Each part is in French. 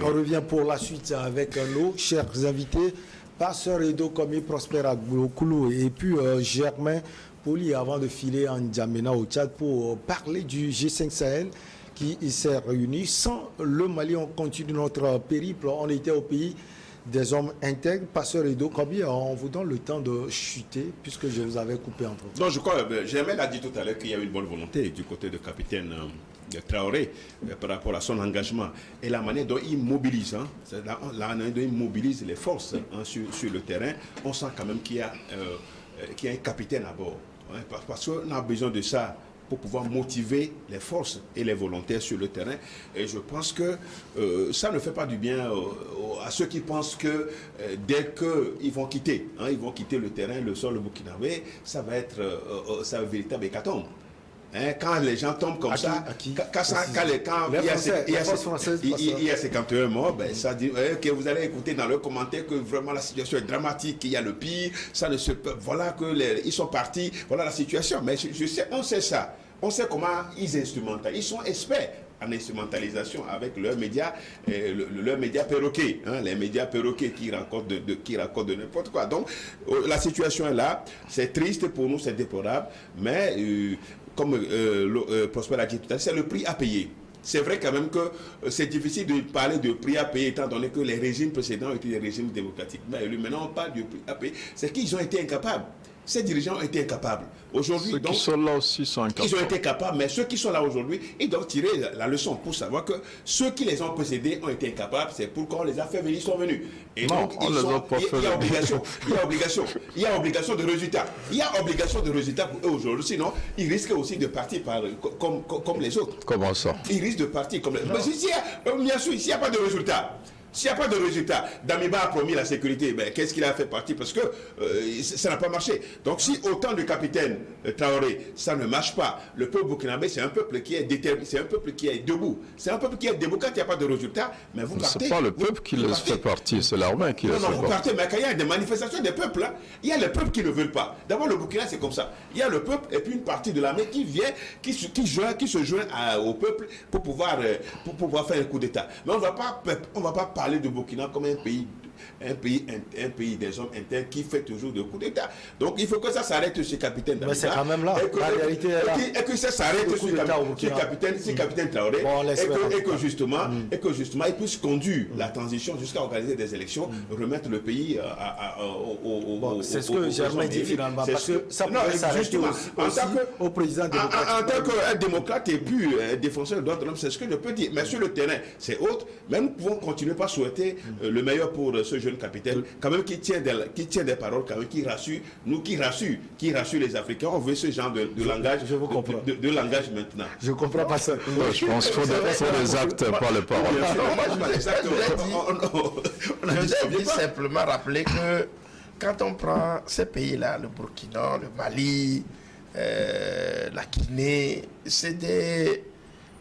On revient pour la suite avec nos chers invités, Pasteur Edo Komi, Prosper Agbokoulou et puis Germain Poli, avant de filer en N'Djamena au Tchad pour parler du G5 Sahel qui s'est réuni. Sans le Mali, on continue notre périple. On était au pays des hommes intègres. Pasteur Edo Komi, on vous donne le temps de chuter puisque je vous avais coupé entre vous. Non, je crois, Germain l'a dit tout à l'heure qu'il y a une bonne volonté du côté du capitaine Traoré par rapport à son engagement et la manière dont il mobilise, la manière dont il mobilise les forces sur le terrain. On sent quand même qu'il y a un capitaine à bord, parce qu'on a besoin de ça pour pouvoir motiver les forces et les volontaires sur le terrain. Et je pense que ça ne fait pas du bien à ceux qui pensent que dès qu'ils vont quitter, le terrain, le sol burkinabé, ça va être un véritable hécatombe. Quand les gens tombent comme ça, quand il y a 51 morts, ça dit que vous allez écouter dans le commentaire que vraiment la situation est dramatique, qu'il y a le pire, ça ne se peut, voilà que ils sont partis, voilà la situation. Mais je sais, on sait ça, on sait comment ils instrumentalisent, ils sont experts en instrumentalisation avec leurs médias, leurs médias perroquets, les médias perroquets qui racontent de n'importe quoi. Donc la situation est là, c'est triste pour nous, c'est déplorable, mais comme Prosper a dit tout à l'heure, c'est le prix à payer. C'est vrai quand même que c'est difficile de parler de prix à payer étant donné que les régimes précédents étaient des régimes démocratiques. Mais maintenant, on parle de prix à payer. C'est qu'ils ont été incapables. Ces dirigeants ont été incapables. Aujourd'hui, ceux qui sont là aussi sont incapables. Ils ont été capables, mais ceux qui sont là aujourd'hui, ils doivent tirer la leçon pour savoir que ceux qui les ont précédés ont été incapables. C'est pourquoi on les a fait venir, ils sont venus. Et non, donc, il y a obligation de résultat. Il y a obligation de résultat pour eux aujourd'hui. Sinon, ils risquent aussi de partir comme les autres. Comment ça? Ils risquent de partir comme les autres. Mais bien sûr, s'il n'y a pas de résultat, s'il n'y a pas de résultat, Damiba a promis la sécurité, ben, qu'est-ce qu'il a fait partir? Parce que ça n'a pas marché. Donc si autant de capitaines Traoré, ça ne marche pas, le peuple burkinabé, c'est un peuple qui est déterminé, c'est un peuple qui est debout. C'est un peuple qui est debout quand il n'y a pas de résultat, mais vous partez. C'est pas le peuple qui laisse faire partir, c'est l'armée qui laisse faire partir. Non, vous partez, mais quand il y a des manifestations des peuples, il y a les peuples qui ne veulent pas. D'abord, le Burkina, c'est comme ça. Il y a le peuple et puis une partie de l'armée qui vient, qui se joint au peuple pour pouvoir faire un coup d'État. Mais on ne va pas parler de Burkina comme un pays des hommes internes qui fait toujours des coups d'État. Donc il faut que ça s'arrête chez capitaine Damiba. Mais c'est quand même là, la réalité est là. Et que ça s'arrête chez capitaine Traoré, et que justement il puisse conduire la transition jusqu'à organiser des élections, remettre le pays c'est ce que Germain dit finalement, parce que ça pourrait s'arrêter aussi au président démocratique. En tant qu'un démocrate et puis défenseur des droits de l'homme, c'est ce que je peux dire. Mais sur le terrain, c'est autre. Mais nous pouvons continuer par souhaiter le meilleur pour ce jeune capitaine, quand même qui tient des paroles, quand même, qui rassure les Africains. On veut ce genre de langage, de langage maintenant. Je comprends pas ça. Je pense qu'il faut des actes, pas les paroles. Je voulais simplement rappeler que quand on prend ces pays-là, le Burkina, le Mali, la Guinée, c'est des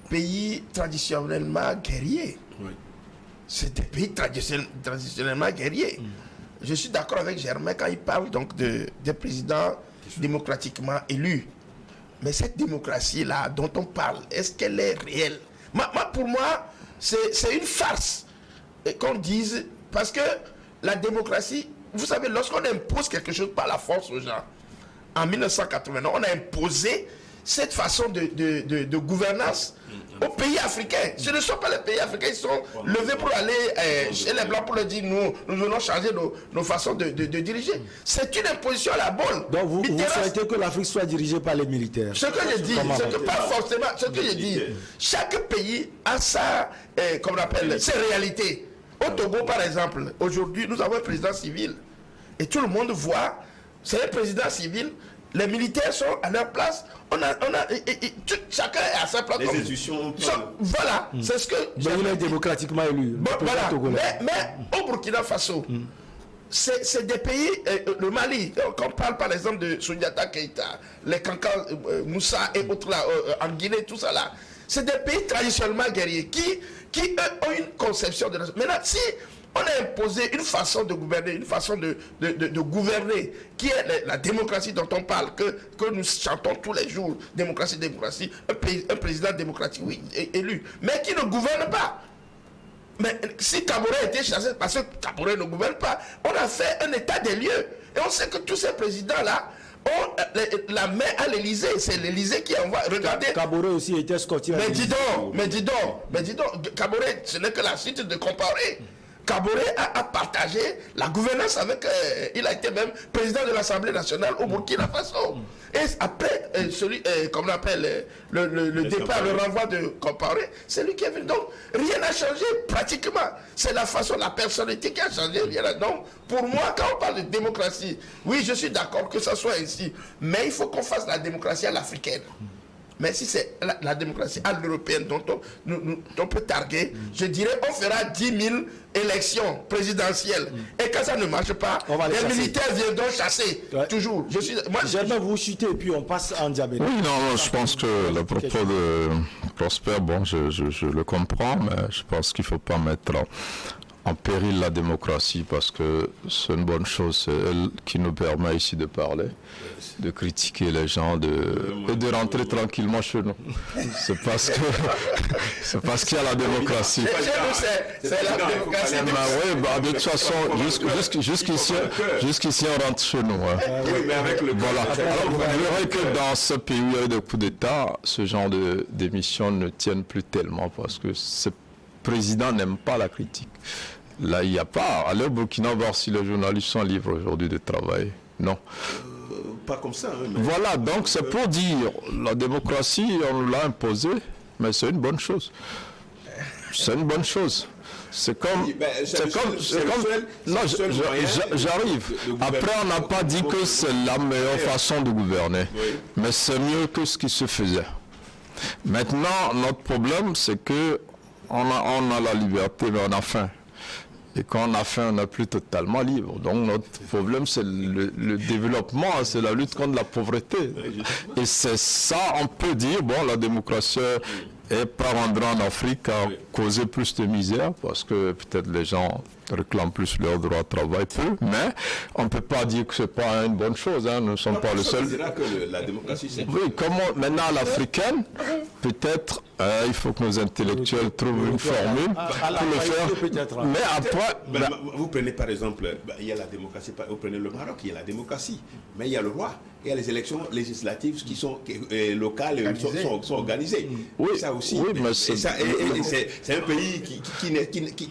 pays traditionnellement guerriers. Oui. C'est des pays traditionnellement guerriers. Je suis d'accord avec Germain quand il parle donc des présidents démocratiquement élus. Mais cette démocratie-là dont on parle, est-ce qu'elle est réelle? Pour moi, c'est une farce qu'on dise, parce que la démocratie, vous savez, lorsqu'on impose quelque chose par la force aux gens, en 1989, on a imposé cette façon de gouvernance aux pays africains. Ce ne sont pas les pays africains qui sont levés pour aller chez les Blancs pour leur dire nous venons changer nos façons de diriger. C'est une imposition à la bonne. Donc vous souhaitez que l'Afrique soit dirigée par les militaires? Ce que je dis, pas forcément, ce que je dis, chaque pays a sa, comme on appelle, ses réalités. Au Togo, par exemple, aujourd'hui, nous avons un président civil. Et tout le monde voit, c'est un président civil. Les militaires sont à leur place. Chacun est à sa place. Les institutions. Voilà, c'est ce que. Il est démocratiquement élu. Voilà. Mais au Burkina Faso, c'est des pays, le Mali, quand on parle par exemple de Souniata Keïta, les Kankan Moussa et autres là, en Guinée, tout ça là, c'est des pays traditionnellement guerriers qui eux, ont une conception de la. Maintenant, si on a imposé une façon de gouverner, une façon de gouverner, qui est la démocratie dont on parle, que nous chantons tous les jours, démocratie, un président démocratique, oui, élu, mais qui ne gouverne pas. Mais si Kaboré était chassé parce que Kaboré ne gouverne pas, on a fait un état des lieux. Et on sait que tous ces présidents-là ont la main à l'Élysée. C'est l'Élysée qui envoie. Regardez. Kaboré aussi était escorté. Mais dis donc, Kaboré, ce n'est que la suite de Compaoré. Kaboré a partagé la gouvernance avec... il a été même président de l'Assemblée nationale au Burkina Faso. Et après, comme on appelle, le départ, le renvoi de Compaoré, c'est lui qui est venu. Donc, rien n'a changé pratiquement. C'est la façon, la personnalité qui a changé. Donc, pour moi, quand on parle de démocratie, oui, je suis d'accord que ça soit ainsi. Mais il faut qu'on fasse la démocratie à l'africaine. Mais si c'est la démocratie à l'européenne dont on peut targuer, je dirais on fera 10 000 élections présidentielles. Et quand ça ne marche pas, les militaires viendront chasser. Toujours. J'aimerais vous chuter et puis on passe en N'Djamena. Oui, non, je pense que le propos de Prosper, bon, je le comprends, mais je pense qu'il ne faut pas mettre en péril la démocratie parce que c'est une bonne chose, c'est elle qui nous permet ici de parler, de critiquer les gens et de rentrer tranquillement chez nous. C'est parce qu'il y a la démocratie. C'est la démocratie. Oui, de toute façon, jusqu'ici on rentre chez nous. Hein. Oui, mais avec le voilà. Alors, vous verrez que dans ce pays où il y a eu des coups d'État, ce genre d'émissions ne tiennent plus tellement parce que ce président n'aime pas la critique. Là, il n'y a pas. Allez au Burkina voir si les journalistes sont libres aujourd'hui de travail. Non. Pas comme ça. Hein, mais... Voilà, donc c'est pour dire, la démocratie, on nous l'a imposée, mais c'est une bonne chose. C'est une bonne chose. C'est comme... Non, j'arrive. Après, on n'a pas dit que c'est la meilleure façon de gouverner, mais c'est mieux que ce qui se faisait. Maintenant, notre problème, c'est que on a la liberté, mais on a faim. Et quand on a faim, on n'est plus totalement libre. Donc notre problème, c'est le développement, c'est la lutte contre la pauvreté. Et c'est ça, on peut dire, bon, la démocratie est pas rentrée en Afrique à causer plus de misère, parce que peut-être les gens réclament plus leur droit de travail, mais on ne peut pas dire que ce n'est pas une bonne chose, hein. Nous ne sommes pas le seul. Que la démocratie, c'est... Oui, comment maintenant à l'africaine, peut-être il faut que nos intellectuels trouvent une formule pour le faire. Mais après... vous prenez par exemple, il y a la démocratie, vous prenez le Maroc, il y a la démocratie, mais il y a le roi, il y a les élections législatives qui sont locales, sont organisées. Oui, ça aussi. Oui, mais c'est un pays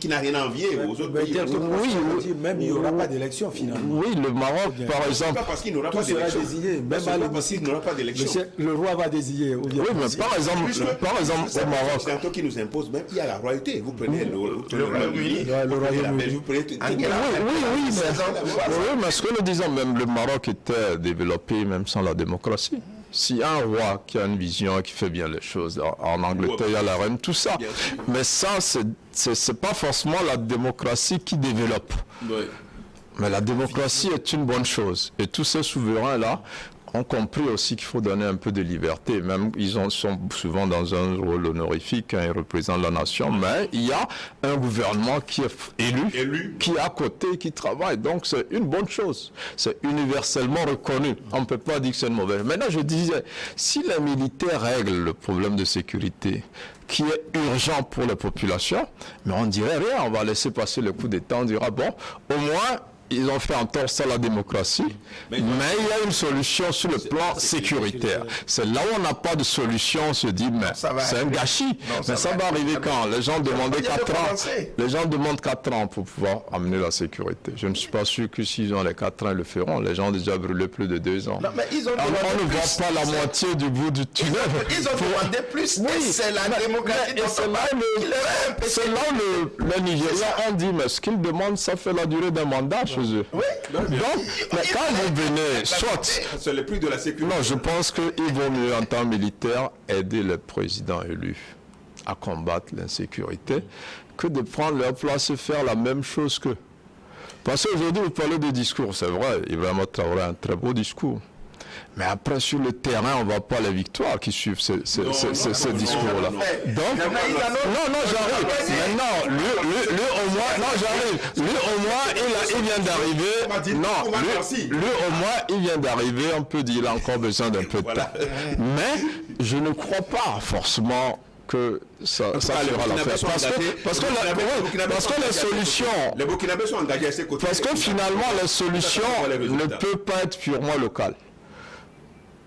qui n'a rien à envier aux autres pays. Même il n'y aura pas d'élection finalement. Oui, le Maroc, par exemple. Pas parce qu'il n'y aura pas d'élection. Même à l'hémicycle, il n'y aura pas d'élection. Le roi va désigner. Oui, mais par exemple, au Maroc. C'est un truc qui nous impose, même il y a la royauté. Vous prenez le Royaume-Uni, vous prenez oui, mais ce que nous disons, même le Maroc était développé même sans la démocratie. S'il y a un roi qui a une vision, qui fait bien les choses, en Angleterre, il y a la reine, tout ça. Mais ça, c'est pas forcément la démocratie qui développe. Mais la démocratie est une bonne chose. Et tous ces souverains-là ont compris aussi qu'il faut donner un peu de liberté. Même ils sont souvent dans un rôle honorifique, hein, ils représentent la nation, mais il y a un gouvernement qui est élu, qui est à côté, qui travaille. Donc c'est une bonne chose. C'est universellement reconnu. On ne peut pas dire que c'est une mauvaise. Maintenant, je disais, si les militaires règlent le problème de sécurité, qui est urgent pour les populations, mais on ne dirait rien. On va laisser passer le coup d'État, on dira, bon, au moins, ils ont fait entorse à la démocratie, mais il y a une solution sur le plan sécuritaire. C'est là où on n'a pas de solution, on se dit, mais c'est un gâchis. Mais ça va arriver quand? Les gens demandaient 4 ans. Les gens demandent 4 ans pour pouvoir amener la sécurité. Je ne suis pas sûr que s'ils ont les 4 ans, ils le feront. Les gens ont déjà brûlé plus de 2 ans. Non, mais ils ont alors on ne voit pas la moitié du bout du tunnel. Ils ont demandé plus. Oui, c'est la démocratie. C'est là où les Nigériens ont dit, mais ce qu'ils demandent, ça fait la durée d'un mandat. Oui. Donc, mais quand vous venez, soit... C'est le prix de la sécurité. Non, je pense qu'il vaut mieux, en temps militaire, aider les présidents élus à combattre l'insécurité que de prendre leur place et faire la même chose qu'eux. Parce qu'aujourd'hui, vous parlez de discours, c'est vrai, Ibrahima Traoré a un très beau discours. Mais après, sur le terrain, on ne voit pas les victoires qui suivent ce discours-là. Donc, non, j'arrive. Maintenant, lui au moins, non, j'arrive. Lui au moins, il vient d'arriver. Non, lui au moins, il vient d'arriver. On peut dire qu'il a encore besoin d'un peu de temps. Mais je ne crois pas forcément que ça fera l'affaire. Parce que les solutions... Les Burkinabés sont engagés à ses côtés. Parce que finalement, les solutions ne peuvent pas être purement locales.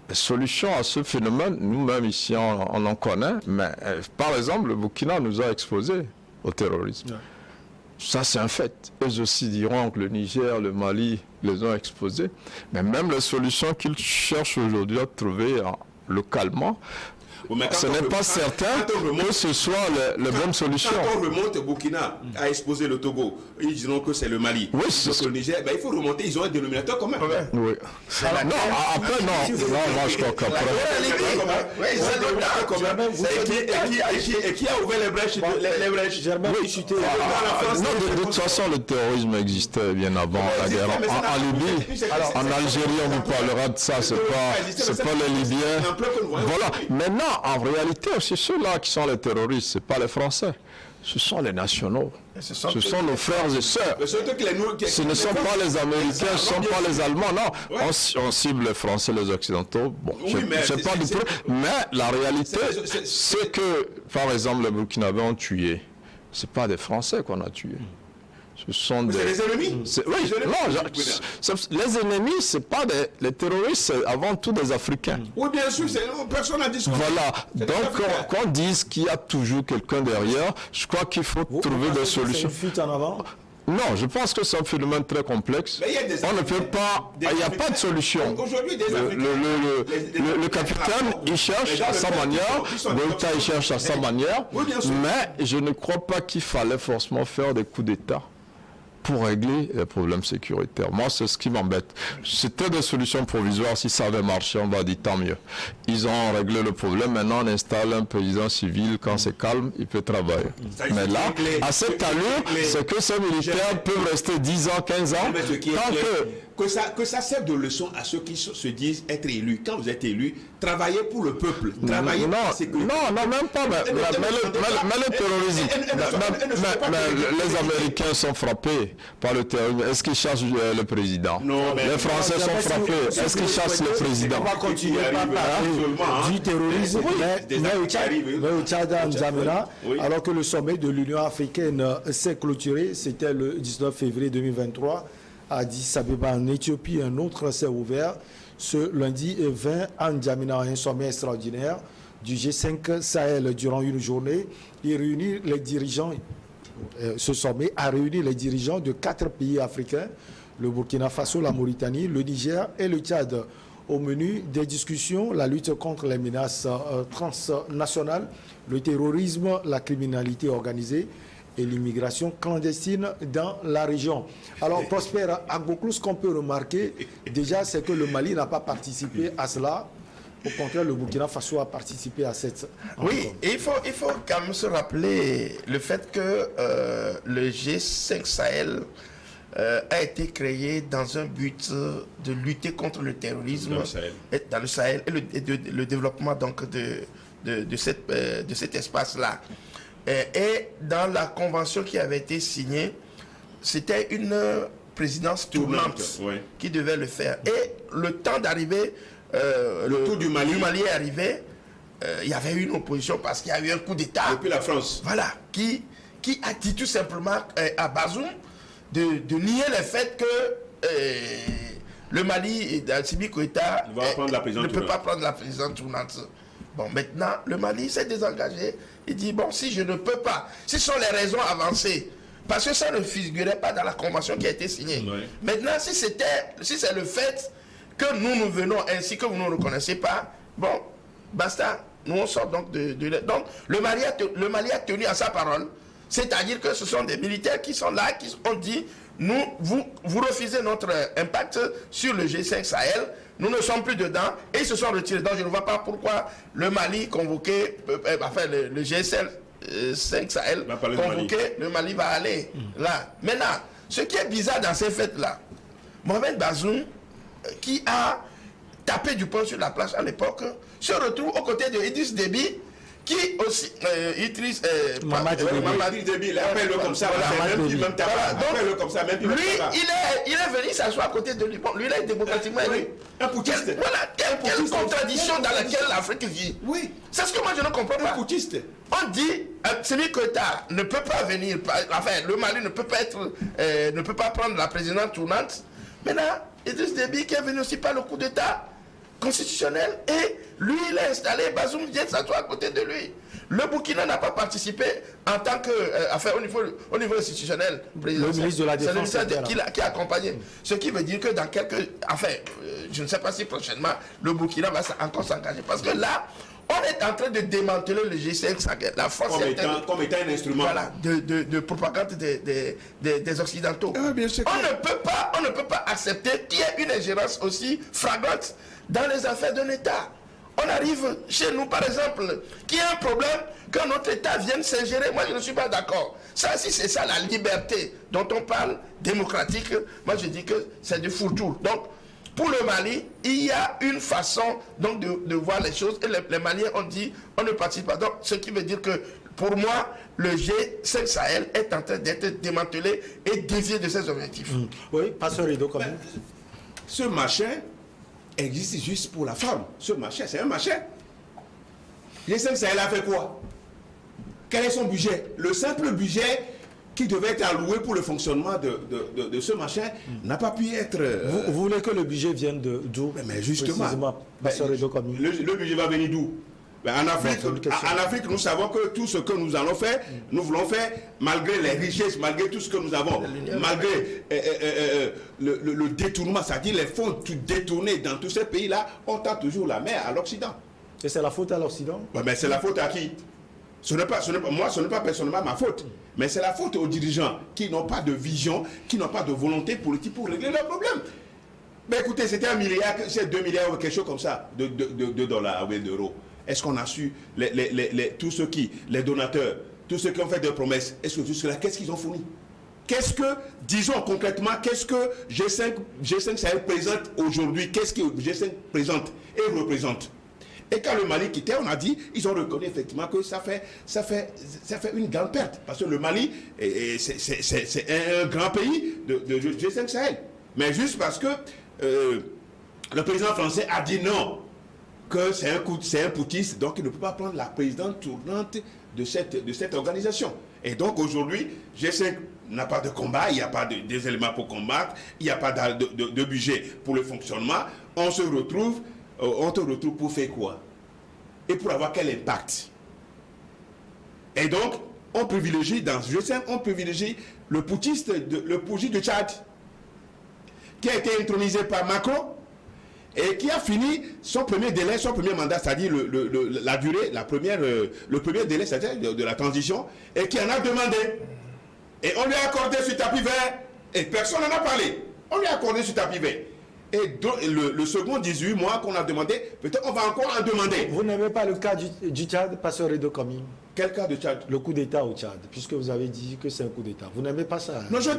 Les solutions à ce phénomène, nous-mêmes ici, on en connaît, mais par exemple, le Burkina nous a exposés au terrorisme. Ouais. Ça, c'est un fait. Eux aussi diront que le Niger, le Mali les ont exposés. Mais même les solutions qu'ils cherchent aujourd'hui à trouver localement, ce n'est pas certain que ce soit les bonnes solutions. Quand on remonte, Burkina a exposé le Togo, ils diront que c'est le Mali. Oui, donc le Niger, il faut remonter, ils ont un dénominateur commun. Oui. Alors, non, après, non. Non, moi, je crois qu'après... Et qui a ouvert les brèches? De toute façon, le terrorisme existait bien avant la guerre. En Libye, en Algérie, on vous parlera de ça. C'est pas les Libyens. Voilà. Maintenant, en réalité, c'est ceux-là qui sont les terroristes, ce n'est pas les Français. Ce sont les nationaux. Ce sont nos frères et sœurs. Ce ne sont pas les Américains, ce ne sont pas les Allemands. Non, on cible les Français, les Occidentaux. Bon, c'est pas du tout. Mais la réalité, c'est que, par exemple, les Burkinabés ont tué. Ce n'est pas des Français qu'on a tués. Ce sont des... les ennemis. Oui, les ennemis, c'est pas les terroristes, c'est avant tout des Africains. Oui, bien sûr, personne n'a dit ça. Voilà, donc qu'on dise qu'il y a toujours quelqu'un derrière, je crois qu'il faut trouver des solutions. C'est une fuite en avant? Non, je pense que c'est un phénomène très complexe. On ne peut pas... Il n'y a pas de solution. Aujourd'hui, le capitaine, il cherche à sa manière, Goïta, il cherche à sa manière, mais je ne crois pas qu'il fallait forcément faire des coups d'État pour régler les problèmes sécuritaires. Moi, c'est ce qui m'embête. C'était des solutions provisoires. Si ça avait marché, on va dire tant mieux. Ils ont réglé le problème. Maintenant, on installe un président civil. Quand c'est calme, il peut travailler. Mais là, à cette allure, c'est que ces militaires peuvent rester 10 ans, 15 ans. Tant que ça serve de leçon à ceux qui se disent être élus. Quand vous êtes élu, travaillez pour le peuple. Travaillez pour la sécurité. Non, même pas. Mais le terrorisme. Les Américains sont frappés par le terrorisme. Est-ce qu'ils cherchent le président? Non, les Français sont frappés. Est-ce qu'ils cherchent le président? On va continuer par parler du terrorisme. Mais au Tchad, en N'Djamena, alors que le sommet de l'Union africaine s'est clôturé, c'était le 19 février 2023. À Addis Abeba en Éthiopie, un autre s'est ouvert ce lundi 20 à N'Djamena, un sommet extraordinaire du G5 Sahel durant une journée. Il réunit les dirigeants, ce sommet a réuni les dirigeants de 4 pays africains, le Burkina Faso, la Mauritanie, le Niger et le Tchad. Au menu des discussions, la lutte contre les menaces transnationales, le terrorisme, la criminalité organisée et l'immigration clandestine dans la région. Alors, Prosper Agboklou, ce qu'on peut remarquer, déjà, c'est que le Mali n'a pas participé à cela. Au contraire, le Burkina Faso a participé à cette... Oui, et il faut quand même se rappeler le fait que le G5 Sahel a été créé dans un but de lutter contre le terrorisme dans le Sahel et le développement donc, de cet espace-là. Et dans la convention qui avait été signée, c'était une présidence tournante qui devait le faire. Et le temps d'arriver, le tour du Mali est arrivé, il y avait eu une opposition parce qu'il y a eu un coup d'État. Depuis la France. Voilà, qui a dit tout simplement à Bazoum de nier le fait que le Mali, Assimi Goïta, ne peut pas prendre la présidence tournante. Bon, maintenant, le Mali s'est désengagé. Il dit, bon, si je ne peux pas, si ce sont les raisons avancées, parce que ça ne figurait pas dans la convention qui a été signée. Oui. Maintenant, si c'est le fait que nous venons ainsi que vous ne nous reconnaissez pas, bon, basta. Nous, on sort donc donc, le Mali a tenu à sa parole. C'est-à-dire que ce sont des militaires qui sont là, qui ont dit, vous refusez notre impact sur le G5 Sahel, nous ne sommes plus dedans, et ils se sont retirés. Donc je ne vois pas pourquoi le Mali convoqué, enfin le G5 Sahel convoqué, le Mali va aller là. Maintenant, ce qui est bizarre dans ces fêtes-là, Mohamed Bazoum, qui a tapé du poing sur la place à l'époque, se retrouve aux côtés de Idriss Déby, qui aussi utilise Mamadi Déby, appelle-le comme ça, appelle-le comme ça, même lui, il est venu s'asseoir à côté de lui. Bon, lui, il est démocratiquement élu. Un putiste. Voilà, quelle contradiction dans laquelle l'Afrique vit. Oui. C'est ce que moi je ne comprends pas. Un putiste. On dit, semi-Keïta ne peut pas venir, enfin, le Mali ne peut pas prendre la présidence tournante. Maintenant, Idriss Déby qui est venu aussi par le coup d'État constitutionnel, et lui, il est installé, Bazoum vient s'asseoir à côté de lui. Le Burkina n'a pas participé en tant que, enfin, au niveau institutionnel. Le ministre de la Défense qui a accompagné. Ce qui veut dire que dans quelques, enfin, je ne sais pas si prochainement, le Burkina va encore s'engager. Parce que là, on est en train de démanteler le G5 Sahel, la force comme étant un instrument, voilà, de propagande des Occidentaux. Bien sûr. On ne peut pas accepter qu'il y ait une ingérence aussi flagrante dans les affaires de l'État. On arrive chez nous, par exemple, qu'il y a un problème, que notre État vienne s'ingérer. Moi, je ne suis pas d'accord. Ça, si c'est ça la liberté dont on parle, démocratique, moi je dis que c'est du foutour. Donc, pour le Mali, il y a une façon donc, de voir les choses. Et les Maliens ont dit, on ne participe pas. Donc, ce qui veut dire que, pour moi, le G5 Sahel est en train d'être démantelé et dévié de ses objectifs. Oui, Pasteur Rido, quand même. Ce machin existe juste pour la forme. Ce machin, c'est un machin. G5 Sahel a fait quoi? Quel est son budget? Le simple budget qui devait être alloué pour le fonctionnement de ce machin n'a pas pu être... Vous voulez que le budget vienne d'où? Mais justement, le budget va venir d'où? En Afrique, nous savons que tout ce que nous allons faire, nous voulons faire malgré les richesses, malgré tout ce que nous avons, malgré le détournement, c'est-à-dire les fonds détournés dans tous ces pays-là, on tend toujours la main à l'Occident. Et c'est la faute à l'Occident? Mais c'est la faute à qui? Moi, ce n'est pas personnellement ma faute, mais c'est la faute aux dirigeants qui n'ont pas de vision, qui n'ont pas de volonté politique pour régler leurs problèmes. Mais écoutez, c'était 1 milliard, c'est 2 milliards ou quelque chose comme ça de dollars ou d'euros. Est-ce qu'on a su, tous ceux les donateurs, tous ceux qui ont fait des promesses, est-ce que tout cela, qu'est-ce qu'ils ont fourni? Qu'est-ce que, disons concrètement, qu'est-ce que G5 Sahel présente aujourd'hui? Qu'est-ce que G5 présente et représente? Et quand le Mali quittait, on a dit, ils ont reconnu effectivement que ça fait une grande perte. Parce que le Mali, c'est un grand pays de G5 Sahel. Mais juste parce que le président français a dit non, que c'est un putiste, donc il ne peut pas prendre la présidence tournante de cette organisation. Et donc aujourd'hui, G5 n'a pas de combat, il n'y a pas des éléments pour combattre, il n'y a pas de budget pour le fonctionnement. On te retrouve pour faire quoi? Et pour avoir quel impact? Et donc, on privilégie, dans G5, on privilégie le putiste, le putschiste de Tchad, qui a été intronisé par Macron, et qui a fini son premier délai, son premier mandat, c'est-à-dire la durée, le premier délai, c'est-à-dire de la transition, et qui en a demandé. Et on lui a accordé ce tapis vert, et personne n'en a parlé. On lui a accordé ce tapis vert. Et le second 18 mois qu'on a demandé, peut-être on va encore en demander. Vous n'aimez pas le cas du Tchad, Pasteur Rido Kamim? Quel cas de Tchad? Le coup d'État au Tchad, puisque vous avez dit que c'est un coup d'État. Vous n'aimez pas ça? Non, je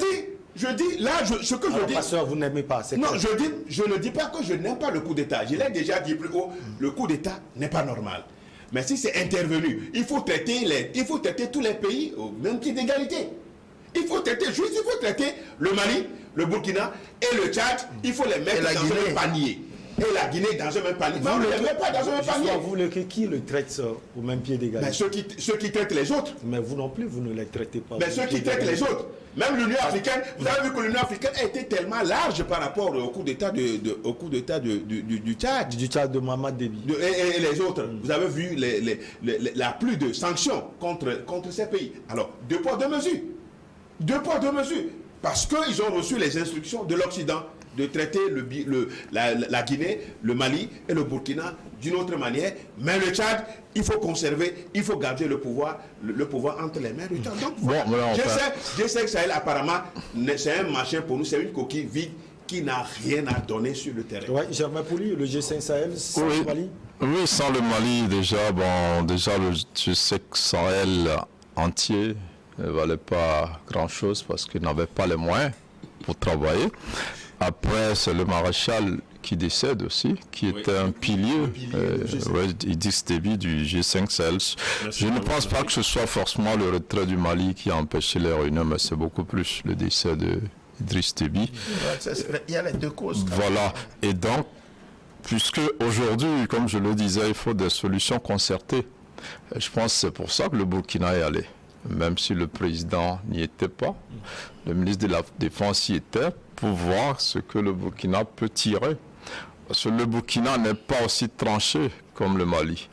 dis, là, ce que je dis... Pasteur, vous n'aimez pas, c'est non, quoi? je ne dis pas que je n'aime pas le coup d'État. Je l'ai déjà dit plus haut, le coup d'État n'est pas normal. Mais si c'est intervenu, il faut traiter tous les pays au même pied d'égalité. Il faut traiter le Mali, le Burkina et le Tchad, il faut les mettre dans un même panier. Et la Guinée dans un même panier. Vous ne les mettez pas dans un même panier. Vous voulez que qui le traite au même pied d'égalité? Ceux qui traitent les autres. Mais vous non plus, vous ne les traitez pas. Mais ceux qui traitent les autres. Même l'Union africaine, vous avez vu que l'Union africaine a été tellement large par rapport au coup d'État du Tchad. Du Tchad de Mamadi Déby. Et les autres. Vous avez vu la plus de sanctions contre ces pays. Alors, 2 poids 2 mesures. 2 poids 2 mesures. Parce qu'ils ont reçu les instructions de l'Occident de traiter la Guinée, le Mali et le Burkina d'une autre manière. Mais le Tchad, il faut conserver, il faut garder le pouvoir entre les mains du Tchad. Donc, bon, je sais que Sahel, apparemment, c'est un machin pour nous, c'est une coquille vide qui n'a rien à donner sur le terrain. Oui, Germain Pouli, le G5 Sahel, sans le Mali? Oui, sans le Mali, déjà le G5 Sahel entier ne valait pas grand-chose parce qu'il n'avait pas les moyens pour travailler. Après, c'est le maréchal qui décède aussi, qui était un pilier, Idriss Déby du G5 Sahel. Je ne pense pas que ce soit forcément le retrait du Mali qui a empêché les réunions, mais c'est beaucoup plus le décès d'Idriss Déby. Il y a les deux causes. Voilà. Et donc, puisque aujourd'hui, comme je le disais, il faut des solutions concertées. Je pense que c'est pour ça que le Burkina est allé. Même si le président n'y était pas, le ministre de la Défense y était, pour voir ce que le Burkina peut tirer. Parce que le Burkina n'est pas aussi tranché comme le Mali.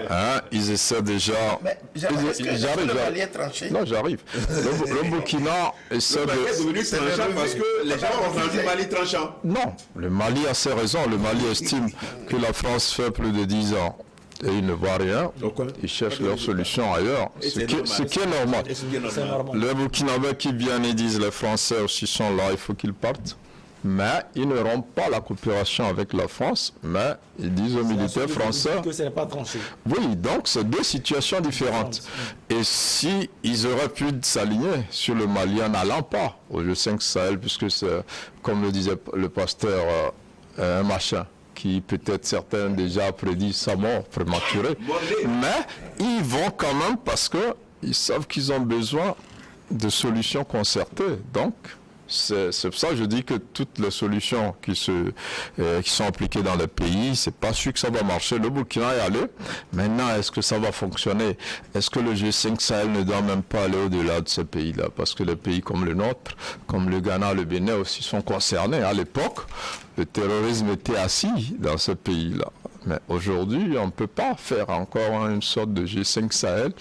Hein, ils essaient déjà... Mais j'arrive. Le Mali est tranché. Non, j'arrive. Le Burkina essaie Le Mali est devenu tranchant parce que les gens ont rendu le Mali tranchant. Non, le Mali a ses raisons. Le Mali estime que la France fait plus de 10 ans. Et ils ne voient rien, ils cherchent leur solution ailleurs, ce qui est normal. Les Burkinabés qui viennent et disent les Français aussi sont là, il faut qu'ils partent. Mais ils ne rompent pas la coopération avec la France, mais ils disent aux militaires français que ce n'est pas tranché. Oui, donc c'est deux situations différentes. Et si ils auraient pu s'aligner sur le Mali en n'allant pas au G5 Sahel, puisque c'est, comme le disait le pasteur, un machin qui peut-être certains déjà prédit sa mort prématurée, mais ils vont quand même parce qu'ils savent qu'ils ont besoin de solutions concertées. Donc, c'est pour ça que je dis que toutes les solutions qui sont appliquées dans le pays, c'est pas sûr que ça va marcher. Le Burkina est allé. Maintenant, est-ce que ça va fonctionner? Est-ce que le G5 Sahel ne doit même pas aller au-delà de ces pays-là? Parce que les pays comme le nôtre, comme le Ghana, le Bénin aussi sont concernés. À l'époque, le terrorisme était assis dans ce pays-là. Mais aujourd'hui, on ne peut pas faire encore une sorte de G5 Sahel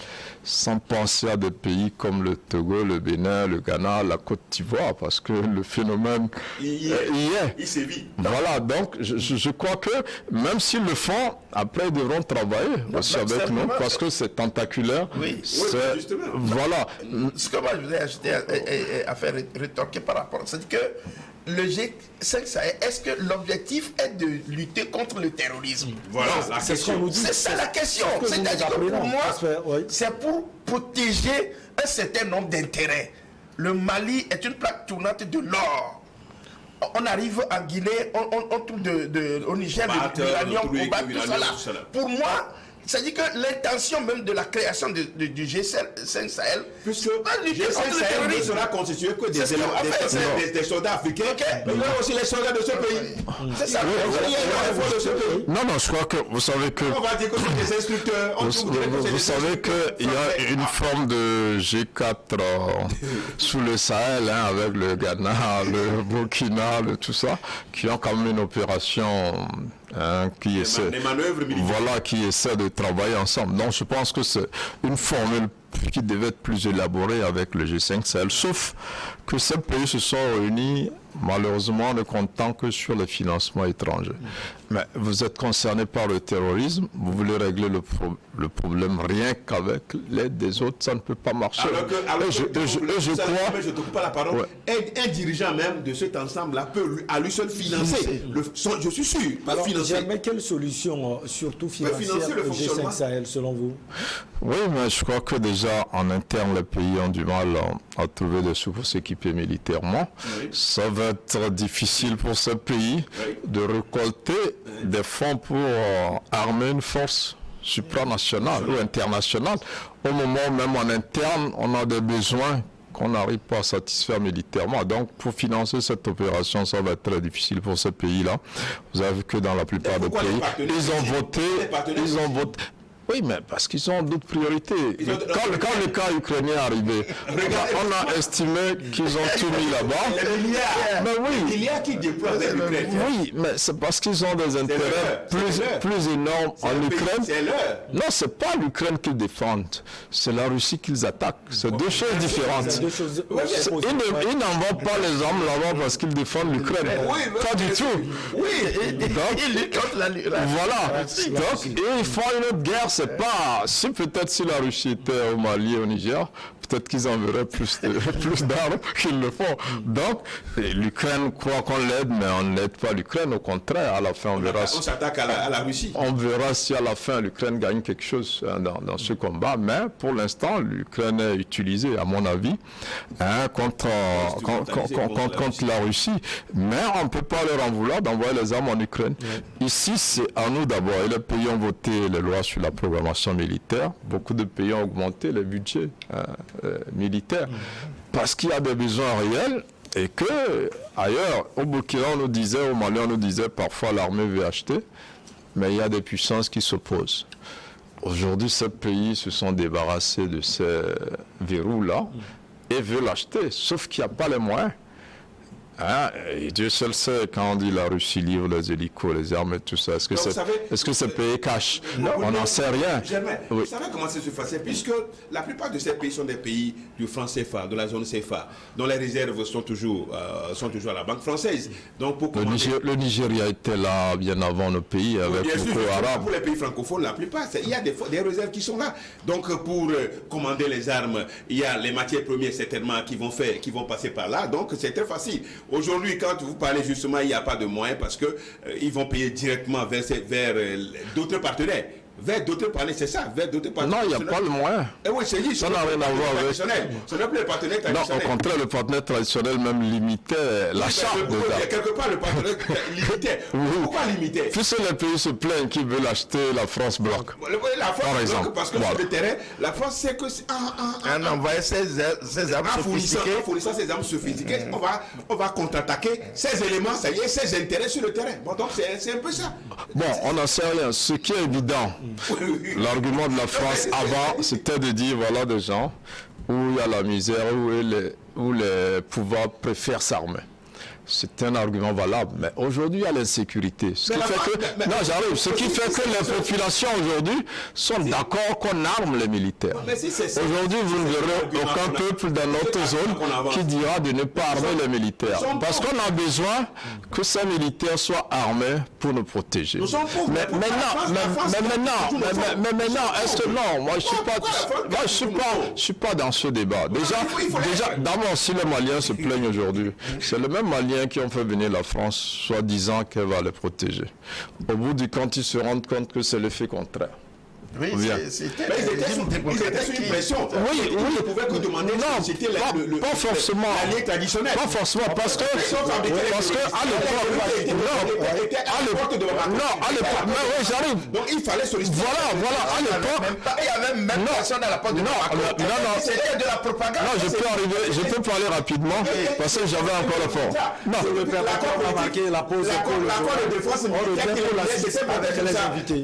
sans penser à des pays comme le Togo, le Bénin, le Ghana, la Côte d'Ivoire, parce que le phénomène y est. Il sévit. Voilà, donc je crois que même s'ils le font, après ils devront travailler aussi avec nous, parce que c'est tentaculaire. Oui, justement. Voilà. Ce que moi je voulais ajouter à faire rétorquer par rapport, c'est que le G5 Sahel, est-ce que l'objectif est de lutter contre le terrorisme? Voilà, la question. C'est ça la question. C'est-à-dire que pour moi, c'est pour protéger un certain nombre d'intérêts. Le Mali est une plaque tournante de l'or. On arrive en Guinée, on trouve au Niger de l'uranium, tout ça là. Pour moi, c'est-à-dire que l'intention même de la création du G5 Sahel, puisque le G5 Sahel ne sera constitué que des soldats africains, mais il y a aussi les soldats de ce pays. C'est ça. Non, je crois que vous savez que... On va dire que c'est des instructeurs. Vous savez qu'il y a une forme de G4 sous le Sahel, hein, avec le Ghana, le Burkina, tout ça, qui ont quand même une opération... qui essaie de travailler ensemble. Donc je pense que c'est une formule qui devait être plus élaborée avec le G5 Sahel, sauf que ces pays se sont réunis malheureusement ne comptant que sur le financement étranger. Mais vous êtes concerné par le terrorisme, vous voulez régler le problème rien qu'avec l'aide des autres, ça ne peut pas marcher. Je ne trouve pas la parole. Ouais. Un dirigeant même de cet ensemble-là peut à lui seul financer. Je suis sûr. Mais quelle solution, surtout financière, le G5 Sahel, selon vous? Oui, mais je crois que déjà en interne, les pays ont du mal à trouver des sous pour s'équiper militairement. Oui. Ça va être difficile pour ces pays de récolter des fonds pour armer une force supranationale ou internationale. Au moment où même en interne, on a des besoins qu'on n'arrive pas à satisfaire militairement. Donc, pour financer cette opération, ça va être très difficile pour ces pays-là. Vous avez vu que dans la plupart des pays, ils ont voté. Oui, mais parce qu'ils ont d'autres priorités. Quand le cas ukrainien est arrivé, on a estimé qu'ils ont tout mis là-bas. Mais oui. Il y a qui déploie l'Ukraine. Oui, mais c'est parce qu'ils ont des intérêts plus énormes en Ukraine. Non, c'est pas l'Ukraine qu'ils défendent, c'est la Russie qu'ils attaquent. C'est deux choses différentes. Ils n'envoient pas les armes là-bas parce qu'ils défendent l'Ukraine. Pas du tout. Oui, ils luttent contre la Voilà. Donc, ils font une autre guerre c'est pas... Si peut-être si la Russie était au Mali et au Niger, peut-être qu'ils enverraient plus d'armes qu'ils le font. Donc, l'Ukraine croit qu'on l'aide, mais on n'aide pas l'Ukraine. Au contraire, à la fin, on verra... On s'attaque à la Russie. On verra si à la fin, l'Ukraine gagne quelque chose dans ce combat. Mais pour l'instant, l'Ukraine est utilisée, à mon avis, contre la Russie. Mais on ne peut pas leur en vouloir d'envoyer les armes en Ukraine. Ici, c'est à nous d'abord. Et les pays ont voté les lois sur la programmation militaire. Beaucoup de pays ont augmenté les budgets militaires parce qu'il y a des besoins réels et que ailleurs, au Burkina, on nous disait, au Mali, on nous disait parfois l'armée veut acheter, mais il y a des puissances qui s'opposent. Aujourd'hui, ces pays se sont débarrassés de ces verrous-là et veulent acheter, sauf qu'il n'y a pas les moyens. Et Dieu seul sait quand on dit la Russie livre les hélicos, les armes et tout ça. Est-ce que c'est payé cash? On n'en sait rien. Vous savez comment ça se fait? Puisque la plupart de ces pays sont des pays du franc CFA, de la zone CFA, dont les réserves sont toujours à la banque française. Donc le Nigeria était là bien avant nos pays avec Boko Haram. Pour les pays francophones, la plupart, il y a des réserves qui sont là. Donc pour commander les armes, il y a les matières premières certainement qui vont passer par là. Donc c'est très facile. Aujourd'hui, quand vous parlez justement, il n'y a pas de moyens parce que ils vont payer directement vers d'autres partenaires. Vers d'autres partenaires, c'est ça, vers d'autres partenaires. Non, il n'y a pas le moyen. Et oui, c'est dit, ça n'a rien à voir avec... Ce n'est plus le partenaire traditionnel. Non, au contraire, le partenaire traditionnel même limitait l'achat de quelque part, le partenaire limitait. Pourquoi limiter? Puisque les pays se plaignent qu'ils veulent acheter, la France bloque. La France par exemple. Parce que sur le terrain, la France sait que... En envoyant ses armes sophistiquées. En fournissant ses armes sophistiquées, on va contre-attaquer ces éléments, ça y est, ces intérêts sur le terrain. Bon, donc c'est un peu ça. Bon, on n'en sait rien. Ce qui est évident, l'argument de la France avant, c'était de dire, voilà des gens où il y a la misère, où les pouvoirs préfèrent s'armer. C'est un argument valable, mais aujourd'hui il y a l'insécurité. Ce qui fait que les populations aujourd'hui sont d'accord qu'on arme les militaires. Aujourd'hui, vous ne verrez aucun peuple dans notre zone qui dira de ne pas armer les militaires. Parce qu'on a besoin que ces militaires soient armés pour nous protéger. Mais maintenant, est-ce que non, moi je suis pas dans ce débat. Déjà, d'abord, si les Maliens se plaignent aujourd'hui, c'est le même Malien qui ont fait venir la France, soi-disant qu'elle va les protéger. Au bout du compte, ils se rendent compte que c'est l'effet contraire. Oui, c'était sous une pression. Oui. Ils ne pouvaient que demander c'était pas forcément. l'allié traditionnel. Pas forcément, parce que à l'époque, oui, j'arrive. Donc il fallait solliciter. Voilà, à l'époque. Il y avait même personne à la porte de Macron. C'était de la propagande. Non, je peux parler rapidement, parce que j'avais encore le fond. Non, je ne peux pas marquer la pause. L'accord de défense militaire, avec les invités.